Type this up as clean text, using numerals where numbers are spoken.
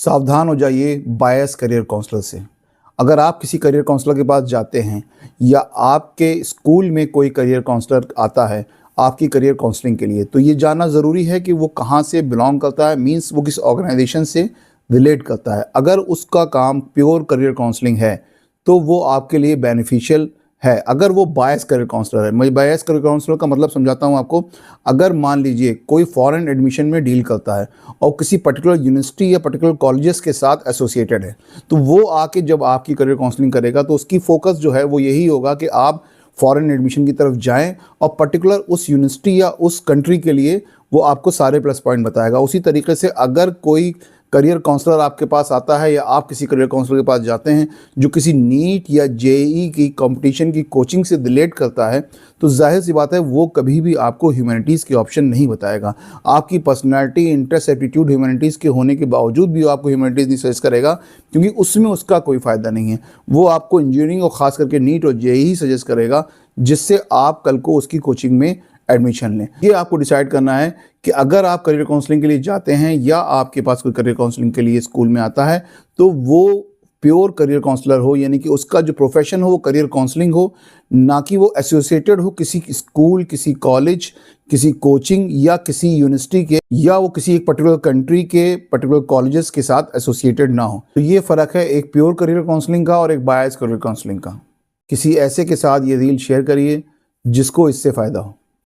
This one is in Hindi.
सावधान हो जाइए बायस करियर काउंसलर से। अगर आप किसी करियर काउंसलर के पास जाते हैं या आपके स्कूल में कोई करियर काउंसलर आता है आपकी करियर काउंसलिंग के लिए, तो ये जानना ज़रूरी है कि वो कहाँ से बिलोंग करता है, मीन्स वो किस ऑर्गेनाइजेशन से रिलेट करता है। अगर उसका काम प्योर करियर काउंसलिंग है तो वो आपके लिए बेनिफिशियल है। अगर वो बायस करियर काउंसलर है, मैं बायस करियर काउंसलर का मतलब समझाता हूँ आपको। अगर मान लीजिए कोई फॉरेन एडमिशन में डील करता है और किसी पर्टिकुलर यूनिवर्सिटी या पर्टिकुलर कॉलेजेस के साथ एसोसिएटेड है, तो वो आके जब आपकी करियर काउंसलिंग करेगा तो उसकी फोकस जो है वो यही होगा कि आप फॉरेन एडमिशन की तरफ जाएं और पर्टिकुलर उस यूनिवर्सिटी या उस कंट्री के लिए वो आपको सारे प्लस पॉइंट बताएगा। उसी तरीके से अगर कोई करियर काउंसलर आपके पास आता है या आप किसी करियर काउंसलर के पास जाते हैं जो किसी नीट या जेईई की कंपटीशन की कोचिंग से रिलेट करता है, तो जाहिर सी बात है वो कभी भी आपको ह्यूमैनिटीज़ की ऑप्शन नहीं बताएगा। आपकी पर्सनैलिटी, इंटरेस्ट, एप्टीट्यूड ह्यूमैनिटीज़ के होने के बावजूद भी वो आपको ह्यूमैनिटीज़ नहीं सजेस्ट करेगा, क्योंकि उसमें उसका कोई फ़ायदा नहीं है। वो आपको इंजीनियरिंग और ख़ास करके नीट और जेईई सजेस्ट करेगा, जिससे आप कल को उसकी कोचिंग में एडमिशन लें। ये आपको डिसाइड करना है कि अगर आप करियर काउंसलिंग के लिए जाते हैं या आपके पास कोई करियर काउंसलिंग के लिए स्कूल में आता है, तो वो प्योर करियर काउंसलर हो, यानी कि उसका जो प्रोफेशन हो वो करियर काउंसलिंग हो, ना कि वो एसोसिएटेड हो किसी स्कूल, किसी कॉलेज, किसी कोचिंग या किसी यूनिवर्सिटी के, या वो किसी एक पर्टिकुलर कंट्री के पर्टिकुलर कॉलेजेस के साथ एसोसिएटेड ना हो। तो ये फ़र्क है एक प्योर करियर काउंसलिंग का और एक बायस करियर काउंसलिंग का। किसी ऐसे के साथ ये रील शेयर करिए जिसको इससे फ़ायदा हो।